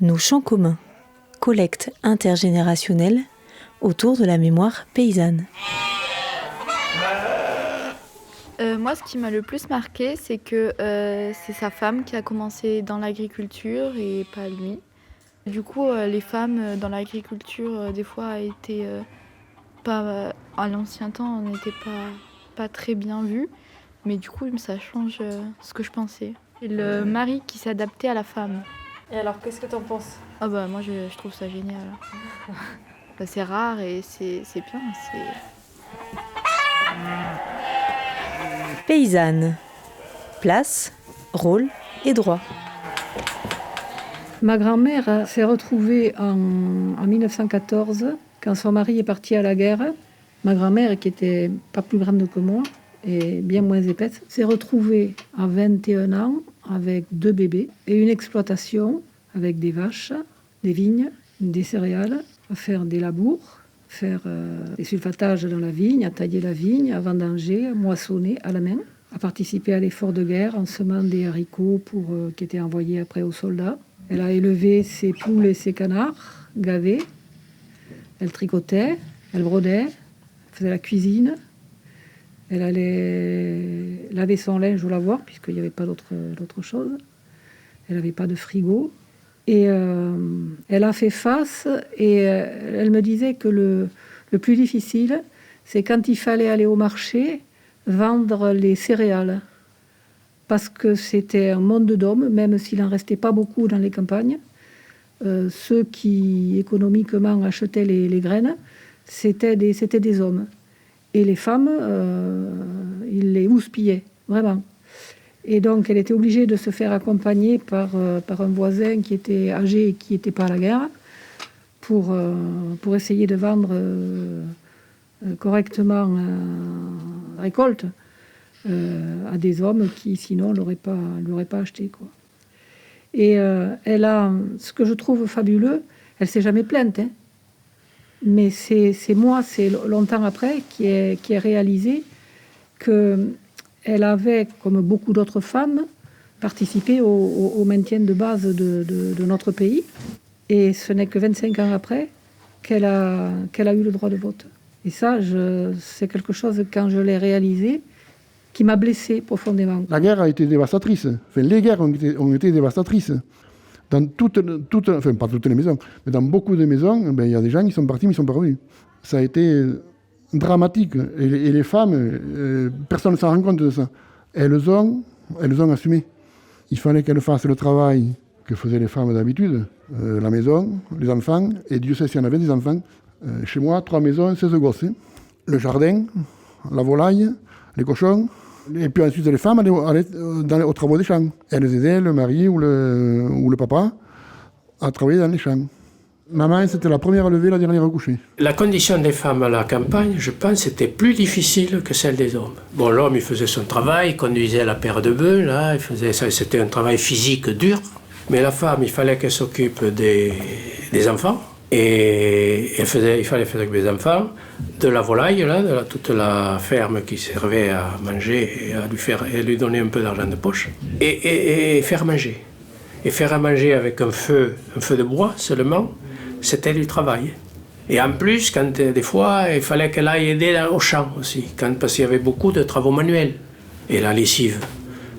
Nos champs communs, collecte intergénérationnelle autour de la mémoire paysanne. Moi, ce qui m'a le plus marqué, c'est que c'est sa femme qui a commencé dans l'agriculture et pas lui. Du coup, les femmes dans l'agriculture, des fois, étaient pas à l'ancien temps, on n'était pas très bien vues. Mais du coup, ça change ce que je pensais. Et le mari qui s'adaptait à la femme. Et alors, qu'est-ce que t'en penses ? Ah bah moi, je trouve ça génial. Bah, c'est rare et c'est bien. Paysanne. Place, rôle et droit. Ma grand-mère s'est retrouvée en 1914, quand son mari est parti à la guerre. Ma grand-mère, qui était pas plus grande que moi et bien moins épaisse, s'est retrouvée à 21 ans avec 2 bébés et une exploitation avec des vaches, des vignes, des céréales, à faire des labours, faire des sulfatages dans la vigne, à tailler la vigne, à vendanger, à moissonner à la main, à participer à l'effort de guerre en semant des haricots qui étaient envoyés après aux soldats. Elle a élevé ses poules et ses canards, gavés. Elle tricotait, elle brodait, elle faisait la cuisine. Elle allait laver son linge au lavoir, puisqu'il n'y avait pas d'autre chose. Elle n'avait pas de frigo. Et elle a fait face, et elle me disait que le plus difficile, c'est quand il fallait aller au marché, vendre les céréales. Parce que c'était un monde d'hommes, même s'il n'en restait pas beaucoup dans les campagnes. Ceux qui économiquement achetaient les graines, c'était des hommes. Et les femmes, ils les houspillaient, vraiment. Et donc, elle était obligée de se faire accompagner par un voisin qui était âgé et qui n'était pas à la guerre, pour essayer de vendre correctement la récolte. À des hommes qui, sinon, ne l'auraient pas acheté, quoi. Et elle a, ce que je trouve fabuleux, elle ne s'est jamais plainte, hein. Mais c'est longtemps après qui est réalisé qu'elle avait, comme beaucoup d'autres femmes, participé au maintien de base de notre pays. Et ce n'est que 25 ans après qu'elle a eu le droit de vote. Et ça, c'est quelque chose, quand je l'ai réalisé, qui m'a blessée profondément. La guerre a été dévastatrice. Enfin, les guerres ont été dévastatrices. Dans enfin, pas toutes les maisons, mais dans beaucoup de maisons, il y a des gens qui sont partis, mais ils ne sont pas revenus. Ça a été dramatique. Et les femmes, personne ne s'en rend compte de ça. Elles ont assumé. Il fallait qu'elles fassent le travail que faisaient les femmes d'habitude. La maison, les enfants, et Dieu sait s'il y en avait des enfants. Chez moi, 3 maisons, 16 gosses. Le jardin, la volaille, les cochons. Et puis ensuite, les femmes allaient aux travaux des champs. Elles aidaient le mari ou le papa à travailler dans les champs. Maman, c'était la première levée, la dernière couchée. La condition des femmes à la campagne, je pense, était plus difficile que celle des hommes. Bon, l'homme, il faisait son travail, il conduisait la paire de bœufs, là, c'était un travail physique dur. Mais la femme, il fallait qu'elle s'occupe des enfants. Et il fallait faire avec les enfants de la volaille, là, de toute la ferme qui servait à manger et à lui donner un peu d'argent de poche. Et faire manger. Et faire à manger avec un feu de bois seulement, c'était du travail. Et en plus, des fois, il fallait qu'elle aille aider au champ aussi, parce qu'il y avait beaucoup de travaux manuels. Et la lessive,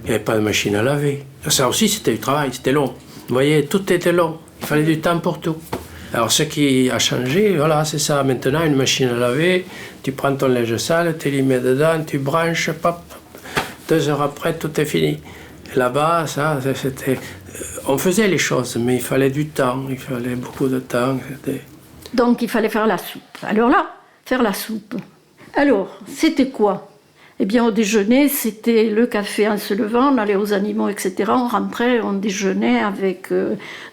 il n'y avait pas de machine à laver. Ça aussi, c'était du travail, c'était long. Vous voyez, tout était long. Il fallait du temps pour tout. Alors, ce qui a changé, voilà, c'est ça. Maintenant, une machine à laver, tu prends ton linge sale, tu l'y mets dedans, tu branches, pop, 2 heures après, tout est fini. Et là-bas, ça, c'était... On faisait les choses, mais il fallait du temps, il fallait beaucoup de temps. Donc, il fallait faire la soupe. Alors là, faire la soupe. Alors, c'était quoi ? Eh bien, au déjeuner, c'était le café en se levant, on allait aux animaux, etc. On rentrait, on déjeunait avec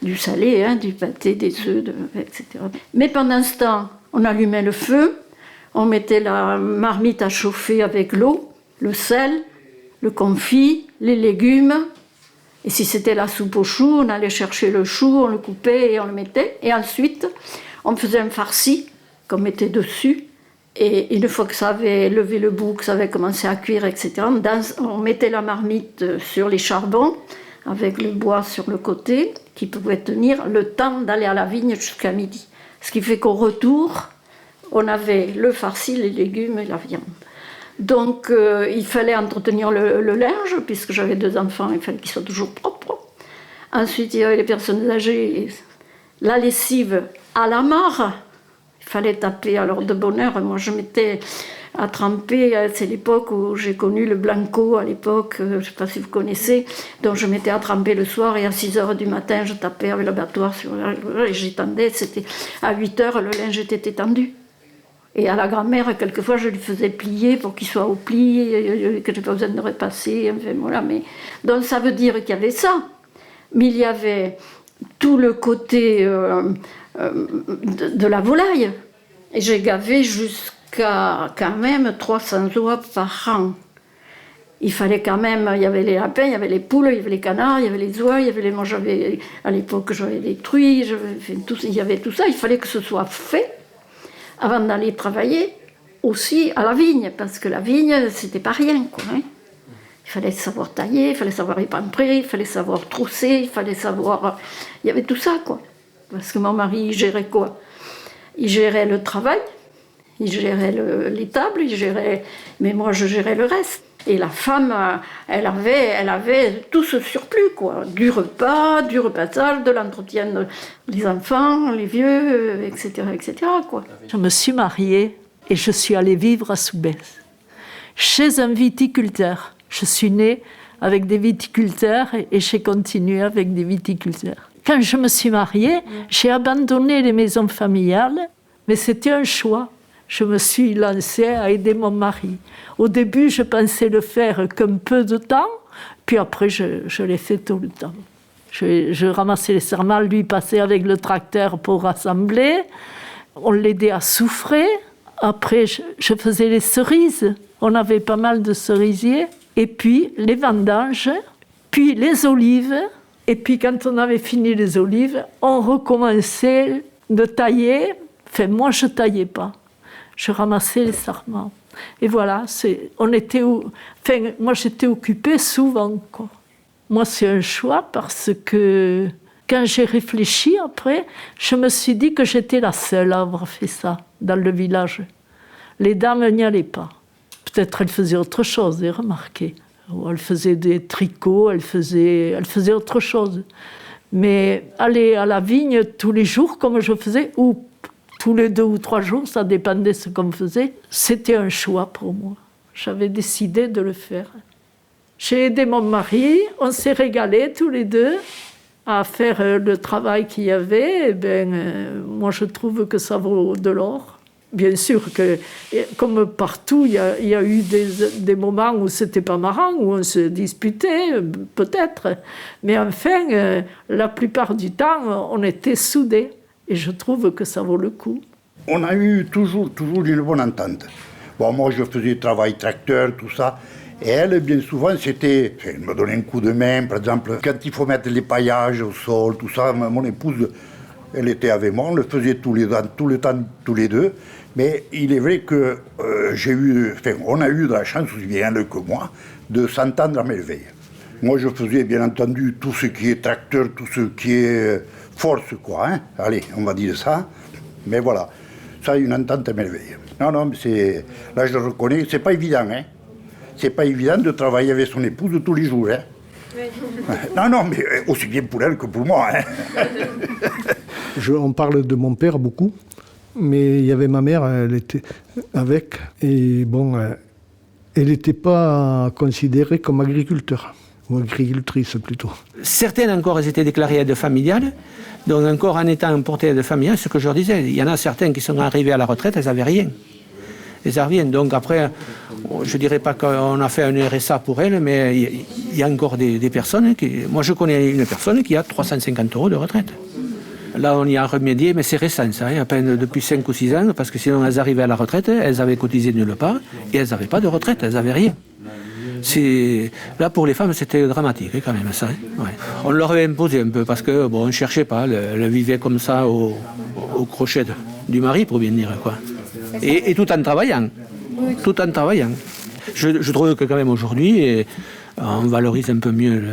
du salé, du pâté, des œufs, etc. Mais pendant ce temps, on allumait le feu, on mettait la marmite à chauffer avec l'eau, le sel, le confit, les légumes. Et si c'était la soupe aux choux, on allait chercher le chou, on le coupait et on le mettait. Et ensuite, on faisait un farci qu'on mettait dessus. Et une fois que ça avait levé le bout, que ça avait commencé à cuire, etc., on mettait la marmite sur les charbons, avec le bois sur le côté, qui pouvait tenir le temps d'aller à la vigne jusqu'à midi. Ce qui fait qu'au retour, on avait le farci, les légumes et la viande. Donc il fallait entretenir le linge, puisque j'avais 2 enfants, il fallait qu'ils soient toujours propres. Ensuite, il y avait les personnes âgées, la lessive à la mare. Il fallait taper, alors de bonne heure, moi je m'étais à tremper, c'est l'époque où j'ai connu le Blanco, à l'époque, je ne sais pas si vous connaissez, donc je m'étais à tremper le soir et à 6h du matin, je tapais avec le battoir et j'étendais, c'était à 8h, le linge était étendu. Et à la grand-mère, quelquefois, je lui faisais plier pour qu'il soit au pli, que je n'ai pas besoin de repasser, enfin voilà. Mais... Donc ça veut dire qu'il y avait ça, mais il y avait tout le côté de la volaille. Et j'ai gavé jusqu'à quand même 300 oies par an. Il fallait quand même, il y avait les lapins, il y avait les poules, il y avait les canards, il y avait les oies, il y avait les... Moi j'avais, à l'époque j'avais des truies, il y avait tout ça, il fallait que ce soit fait avant d'aller travailler aussi à la vigne, parce que la vigne, c'était pas rien, quoi. Hein. Il fallait savoir tailler, il fallait savoir épamprer, il fallait savoir trousser, il fallait savoir... Il y avait tout ça, quoi. Parce que mon mari, il gérait quoi? Il gérait le travail, il gérait les tables, il gérait... Mais moi, je gérais le reste. Et la femme, elle avait tout ce surplus, quoi. Du repas, du repassage, de l'entretien des enfants, les vieux, etc., quoi. Je me suis mariée et je suis allée vivre à Soubès, chez un viticulteur. Je suis née avec des viticulteurs et j'ai continué avec des viticulteurs. Quand je me suis mariée, j'ai abandonné les maisons familiales, mais c'était un choix. Je me suis lancée à aider mon mari. Au début, je pensais le faire qu'un peu de temps, puis après, je l'ai fait tout le temps. Je ramassais les serments, lui passait avec le tracteur pour rassembler. On l'aidait à souffrer. Après, je faisais les cerises. On avait pas mal de cerisiers. Et puis, les vendanges, puis les olives. Et puis, quand on avait fini les olives, on recommençait de tailler. Enfin, moi, je ne taillais pas. Je ramassais les sarments. Et voilà, moi j'étais occupée souvent, quoi. Moi, c'est un choix parce que quand j'ai réfléchi après, je me suis dit que j'étais la seule à avoir fait ça dans le village. Les dames n'y allaient pas. Peut-être elles faisaient autre chose, remarquez. Elles faisaient des tricots, elles faisaient autre chose. Mais aller à la vigne tous les jours, comme je faisais, ou tous les 2 ou 3 jours, ça dépendait de ce qu'on faisait. C'était un choix pour moi. J'avais décidé de le faire. J'ai aidé mon mari, on s'est régalés tous les deux à faire le travail qu'il y avait. Moi, je trouve que ça vaut de l'or. Bien sûr que, comme partout, il y a eu des moments où c'était pas marrant, où on se disputait, peut-être. Mais enfin, la plupart du temps, on était soudés. Et je trouve que ça vaut le coup. On a eu toujours une bonne entente. Bon, moi, je faisais travail tracteur, tout ça. Et elle, bien souvent, elle me donnait un coup de main. Par exemple, quand il faut mettre les paillages au sol, tout ça, mon épouse, elle était avec moi. On le faisait tout le temps, tous les deux. Mais il est vrai que on a eu de la chance, aussi bien elle que moi, de s'entendre à merveille. Moi, je faisais, bien entendu, tout ce qui est tracteur, tout ce qui est force, quoi. Hein. Allez, on va dire ça. Mais voilà, ça, une entente à merveille. Non, mais là, je le reconnais, c'est pas évident, hein. C'est pas évident de travailler avec son épouse tous les jours, hein. Oui. Non, mais aussi bien pour elle que pour moi, hein. On parle de mon père beaucoup, mais il y avait ma mère, elle était avec, et bon, elle n'était pas considérée comme agriculteur. Ou agricultrice plutôt. Certaines encore, elles étaient déclarées aides familiales, donc encore en étant portées aides familiales, ce que je leur disais, il y en a certaines qui sont arrivées à la retraite, elles n'avaient rien. Elles n'avaient rien. Donc après, je ne dirais pas qu'on a fait un RSA pour elles, mais il y a encore des personnes qui... Moi, je connais une personne qui a 350 € de retraite. Là, on y a remédié, mais c'est récent, ça, à peine depuis 5 ou 6 ans, parce que sinon, elles arrivaient à la retraite, elles avaient cotisé nulle part, et elles n'avaient pas de retraite, elles n'avaient rien. Là, pour les femmes, c'était dramatique, quand même, ça. Ouais. On leur avait imposé un peu, parce que, bon, on ne cherchait pas, elles vivaient comme ça au crochet du mari, pour bien dire, quoi. Et tout en travaillant. Tout en travaillant. Je trouve que, quand même, aujourd'hui, on valorise un peu mieux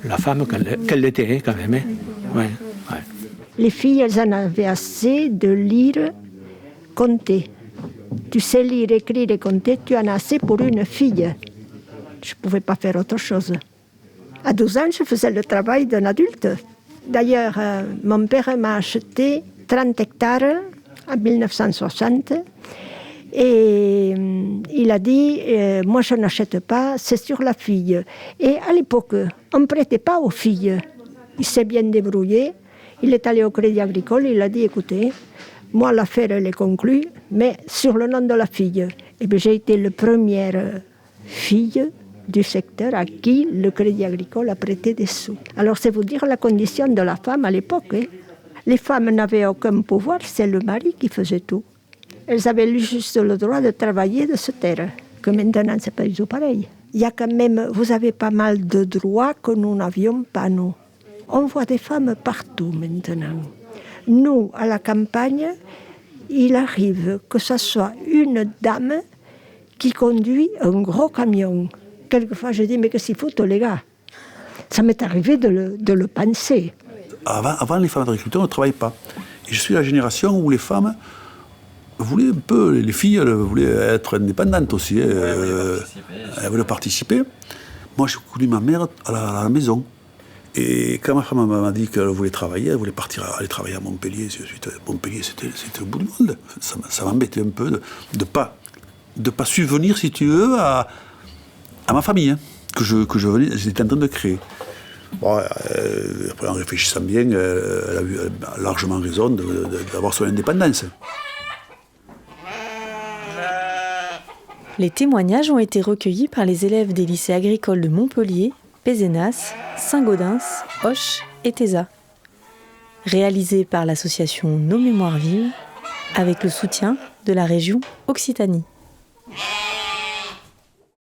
la femme qu'elle l'était, quand même. Hein. Ouais. Les filles, elles en avaient assez de lire, compter. Tu sais lire, écrire et compter, tu en as assez pour une fille. Je ne pouvais pas faire autre chose. À 12 ans, je faisais le travail d'un adulte. D'ailleurs, mon père m'a acheté 30 hectares en 1960 et il a dit moi je n'achète pas, c'est sur la fille. Et à l'époque, on ne prêtait pas aux filles. Il s'est bien débrouillé. Il est allé au Crédit Agricole, il a dit écoutez, moi l'affaire elle est conclue, mais sur le nom de la fille. Et bien j'ai été la première fille du secteur à qui le Crédit Agricole a prêté des sous. Alors c'est vous dire la condition de la femme à l'époque. Hein. Les femmes n'avaient aucun pouvoir, c'est le mari qui faisait tout. Elles avaient juste le droit de travailler, de se taire, que maintenant c'est pas du tout pareil. Il y a quand même, vous avez pas mal de droits que nous n'avions pas nous. On voit des femmes partout maintenant. Nous, à la campagne, il arrive que ce soit une dame qui conduit un gros camion. Quelquefois, je dis, mais qu'est-ce qu'ils foutent, les gars? Ça m'est arrivé de le penser. Avant, les femmes agriculteurs ne travaillaient pas. Et je suis la génération où les femmes voulaient un peu, les filles, elles voulaient être indépendantes aussi. Elles voulaient participer. Moi, j'ai connu ma mère à la maison. Et quand ma femme m'a dit qu'elle voulait travailler, elle voulait aller travailler à Montpellier. Montpellier, c'était le bout du monde. Ça m'embêtait un peu de pas subvenir, si tu veux, à ma famille, hein, que j'étais en train de créer. Bon, après, en réfléchissant bien, elle a eu largement raison d'avoir son indépendance. Les témoignages ont été recueillis par les élèves des lycées agricoles de Montpellier, Pézenas, Saint-Gaudens, Auch et Tézat. Réalisés par l'association Nos Mémoires Vives, avec le soutien de la région Occitanie.